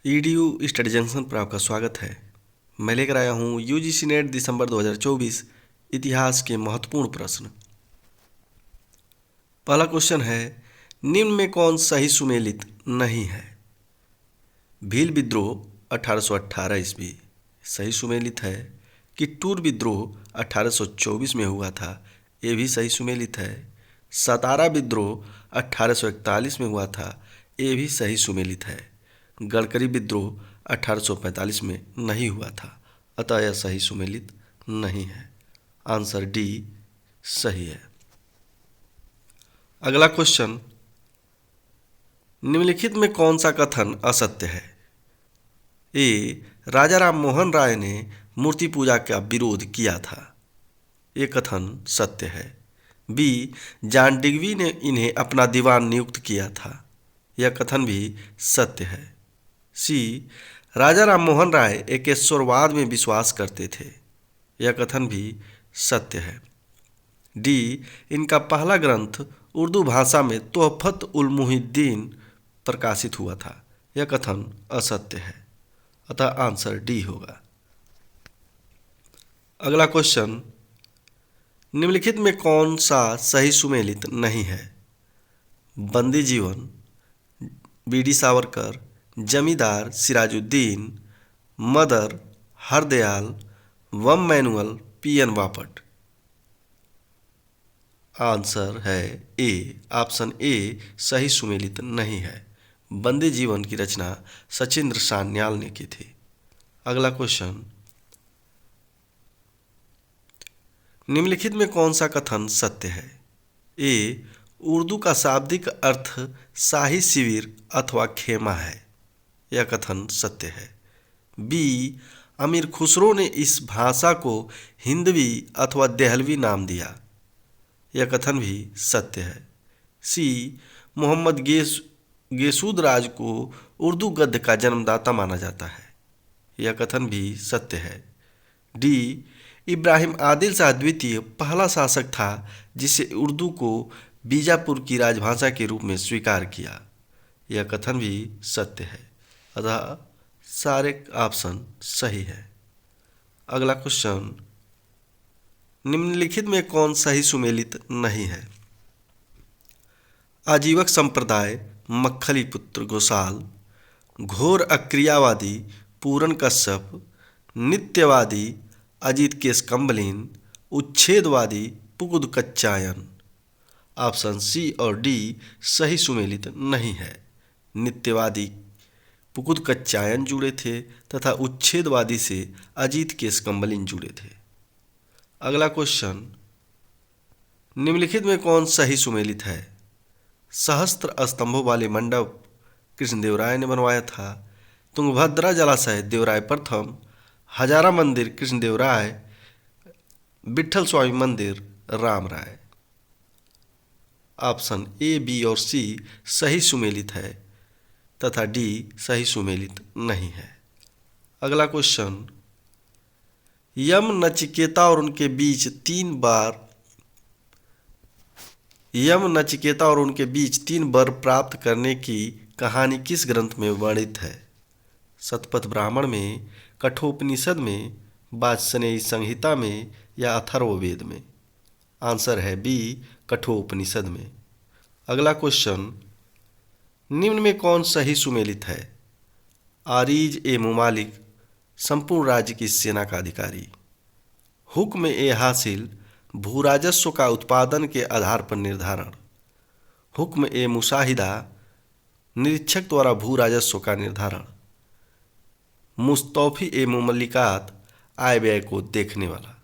EDU study junction पर आपका स्वागत है। मैं लेकर आया हूँ यूजीसी नेट दिसंबर 2024 इतिहास के महत्वपूर्ण प्रश्न। पहला क्वेश्चन है, निम्न में कौन सही सुमेलित नहीं है? भील विद्रोह 1818 ईस्वी सही सुमेलित है। कित्तूर विद्रोह 1824 में हुआ था, ये भी सही सुमेलित है। सतारा विद्रोह 1841 में हुआ था, ये भी सही सुमेलित है। गडकरी विद्रोह 1845 में नहीं हुआ था, अतः यह सही सुमेलित नहीं है। आंसर डी सही है। अगला क्वेश्चन, निम्नलिखित में कौन सा कथन असत्य है? ए, राजा राम मोहन राय ने मूर्ति पूजा का विरोध किया था, ये कथन सत्य है। बी, जॉन डिग्वी ने इन्हें अपना दीवान नियुक्त किया था, यह कथन भी सत्य है। सी, राजा राम मोहन राय एकेश्वरवाद में विश्वास करते थे, यह कथन भी सत्य है। डी, इनका पहला ग्रंथ उर्दू भाषा में तोहफत उल मुहिद्दीन प्रकाशित हुआ था, यह कथन असत्य है, अतः आंसर डी होगा। अगला क्वेश्चन, निम्नलिखित में कौन सा सही सुमेलित नहीं है? बंदी जीवन, बीडी सावरकर, जमींदार सिराजुद्दीन, मदर हरदयाल, वम मैनुअल, पीएन बापट। आंसर है ए, ऑप्शन ए सही सुमेलित नहीं है। बंदी जीवन की रचना सचिंद्र सान्याल ने की थी। अगला क्वेश्चन, निम्नलिखित में कौन सा कथन सत्य है? ए, उर्दू का शाब्दिक अर्थ शाही शिविर अथवा खेमा है, यह कथन सत्य है। बी, अमीर खुसरो ने इस भाषा को हिंदवी अथवा देहलवी नाम दिया, यह कथन भी सत्य है। सी, मोहम्मद गेसूद राज को उर्दू गद्य का जन्मदाता माना जाता है, यह कथन भी सत्य है। डी, इब्राहिम आदिल शाह द्वितीय पहला शासक था जिसे उर्दू को बीजापुर की राजभाषा के रूप में स्वीकार किया, यह कथन भी सत्य है, अतः सारे ऑप्शन सही है। अगला क्वेश्चन, निम्नलिखित में कौन सही सुमेलित नहीं है? आजीवक संप्रदाय मक्खली पुत्र घोषाल, घोर अक्रियावादी पूरन कश्यप, नित्यवादी अजीत केस कम्बलिन, उच्छेदवादी पुकुद कच्चायन। ऑप्शन सी और डी सही सुमेलित नहीं है। नित्यवादी पुकुद कच्चायन जुड़े थे तथा उच्छेदवादी से अजीत केस कम्बलिन जुड़े थे। अगला क्वेश्चन, निम्नलिखित में कौन सही सुमेलित है? सहस्त्र स्तंभों वाले मंडप कृष्णदेवराय ने बनवाया था। तुंगभद्रा जलाशय देवराय प्रथम, हजारा मंदिर कृष्णदेवराय, विट्ठल स्वामी मंदिर राम राय। ऑप्शन ए, बी और सी सही सुमेलित है तथा डी सही सुमेलित नहीं है। अगला क्वेश्चन, यम नचिकेता और उनके बीच तीन वर प्राप्त करने की कहानी किस ग्रंथ में वर्णित है? शतपथ ब्राह्मण में, कठोपनिषद में, वाजसनेयी संहिता में या अथर्ववेद में? आंसर है बी, कठोपनिषद में। अगला क्वेश्चन, निम्न में कौन सही सुमेलित है? आरीज ए मुमालिक संपूर्ण राज्य की सेना का अधिकारी। हुक्म ए हासिल भूराजस्व का उत्पादन के आधार पर निर्धारण। हुक्म ए मुशाहिदा निरीक्षक द्वारा भू राजस्व का निर्धारण। मुस्तौफी ए मुमल्लिकात आय व्यय को देखने वाला।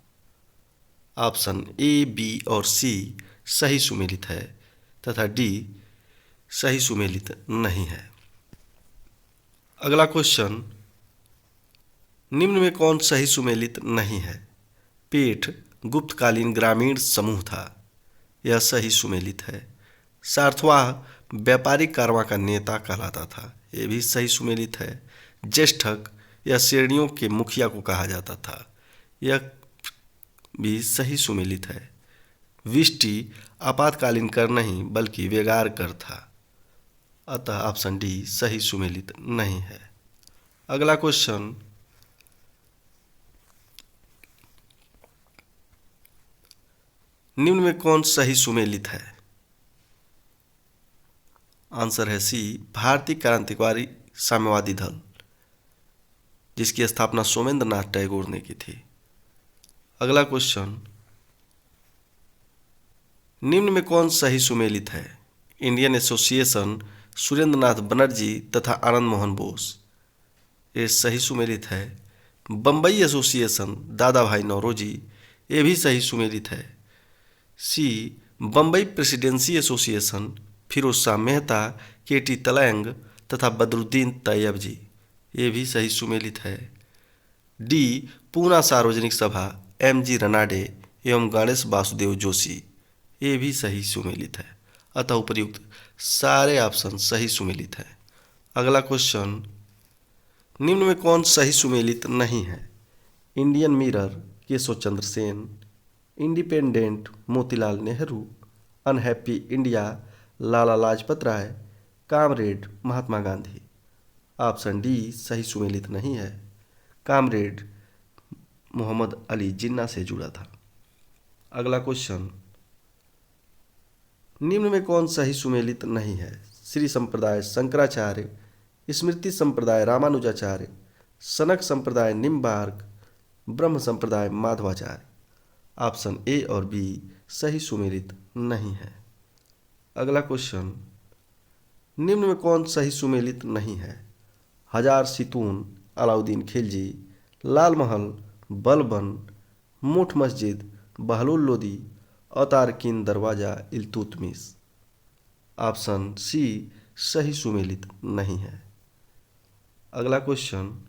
ऑप्शन ए, बी और सी सही सुमेलित है तथा डी सही सुमेलित नहीं है। अगला क्वेश्चन, निम्न में कौन सही सुमेलित नहीं है? पेठ गुप्तकालीन ग्रामीण समूह था, यह सही सुमेलित है। सारथवाह व्यापारिक कारवां का नेता कहलाता था, यह भी सही सुमेलित है। ज्येष्ठक यह श्रेणियों के मुखिया को कहा जाता था, यह भी सही सुमेलित है। विष्टि आपातकालीन कर नहीं बल्कि व्यगार कर था, अतः ऑप्शन डी सही सुमेलित नहीं है। अगला क्वेश्चन, निम्न में कौन सही सुमेलित है? आंसर है सी, भारतीय क्रांतिकारी साम्यवादी दल, जिसकी स्थापना सोमेंद्र नाथ टैगोर ने की थी। अगला क्वेश्चन, निम्न में कौन सही सुमेलित है? इंडियन एसोसिएशन सुरेंद्र नाथ बनर्जी तथा आनंद मोहन बोस, ये सही सुमेलित है। बम्बई एसोसिएशन दादा भाई नौरोजी, ये भी सही सुमेलित है। सी, बम्बई प्रेसिडेंसी एसोसिएशन फिरोज शाह मेहता, के टी तलैंग तथा बदरुद्दीन तैयब, ये भी सही सुमेलित है। डी, पूना सार्वजनिक सभा एम जी रनाडे एवं गणेश वासुदेव जोशी, ये भी सही सुमेलित है। अतः उपर्युक्त सारे ऑप्शन सही सुमेलित है। अगला क्वेश्चन, निम्न में कौन सही सुमेलित नहीं है? Indian mirror Keshav Chandra Sen, independent Motilal Nehru, unhappy India Lala Lajpat Rai, comrade Mahatma Gandhi. Option D सही सुमेलित नहीं है। कामरेड मोहम्मद अली जिन्ना से जुड़ा था। अगला क्वेश्चन, निम्न में कौन सही सुमेलित नहीं है? श्री संप्रदाय शंकराचार्य, स्मृति संप्रदाय रामानुजाचार्य, सनक संप्रदाय निम्बार्क, ब्रह्म संप्रदाय माधवाचार्य। ऑप्शन ए और बी सही सुमेलित नहीं है। अगला क्वेश्चन, निम्न में कौन सही सुमेलित नहीं है? हजार सितून अलाउद्दीन खिलजी, लाल महल बलबन, मुठ मस्जिद बहलुल लोदी, अतारकिन दरवाजा इल्तुतमिश। ऑप्शन सी सही सुमेलित नहीं है। अगला क्वेश्चन,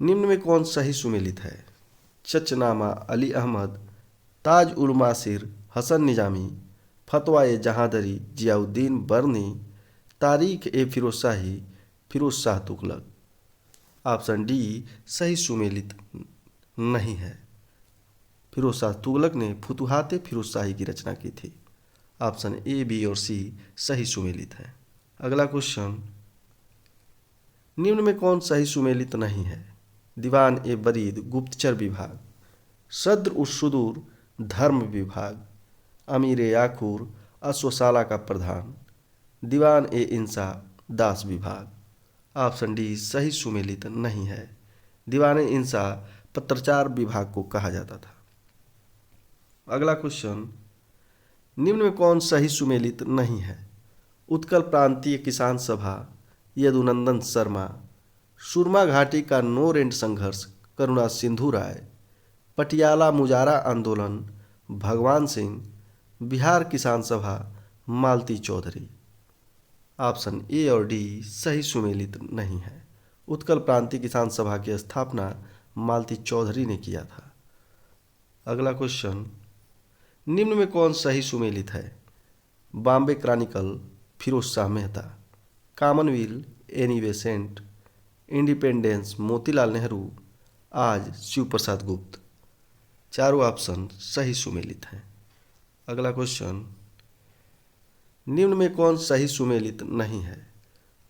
निम्न में कौन सही सुमेलित है? चचनामा अली अहमद, ताज उल मासिर हसन निजामी, फतवा ए जहादरी जियाउद्दीन बर्नी, तारीख ए फिरोजशाही फिरोज शाह तुगलक। ऑप्शन डी सही सुमेलित नहीं है। फिरोज शाह तुगलक ने फुतुहाते फिरोजशाही की रचना की थी। ऑप्शन ए, बी और सी सही सुमेलित है। अगला क्वेश्चन, निम्न में कौन सही सुमेलित नहीं है? दीवान ए बरीद गुप्तचर विभाग, सद्र उस-सुदूर धर्म विभाग, अमीर ए याकूर अश्वशाला का प्रधान, दीवान ए इंसा दास विभाग। ऑप्शन डी सही सुमेलित नहीं है। दीवान ए इंसा पत्राचार विभाग को कहा जाता था। अगला क्वेश्चन, निम्न में कौन सही सुमेलित नहीं है? उत्कल प्रांतीय किसान सभा यदुनंदन शर्मा, सुरमा घाटी का नो रेंट संघर्ष करुणा सिंधु राय, पटियाला मुजारा आंदोलन भगवान सिंह, बिहार किसान सभा मालती चौधरी। ऑप्शन ए और डी सही सुमेलित नहीं है। उत्कल प्रांतीय किसान सभा की स्थापना मालती चौधरी ने किया था। अगला क्वेश्चन, निम्न में कौन सही सुमेलित है? Bombay chronicle Firoz Shah Mehta, commonwealth Annie Besant, independence Motilal Nehru, आज शिव प्रसाद गुप्त। चारों ऑप्शन सही सुमेलित हैं। अगला क्वेश्चन, निम्न में कौन सही सुमेलित नहीं है?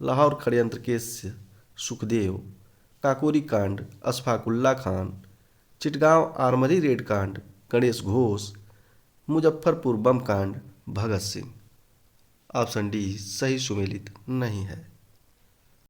लाहौर षड्यंत्र केस से सुखदेव, काकोरी कांड अशफाकुल्ला खान, चिटगांव आर्मरी रेड कांड गणेश घोष, मुजफ्फरपुर बम कांड भगत सिंह। ऑप्शन डी सही सुमेलित नहीं है।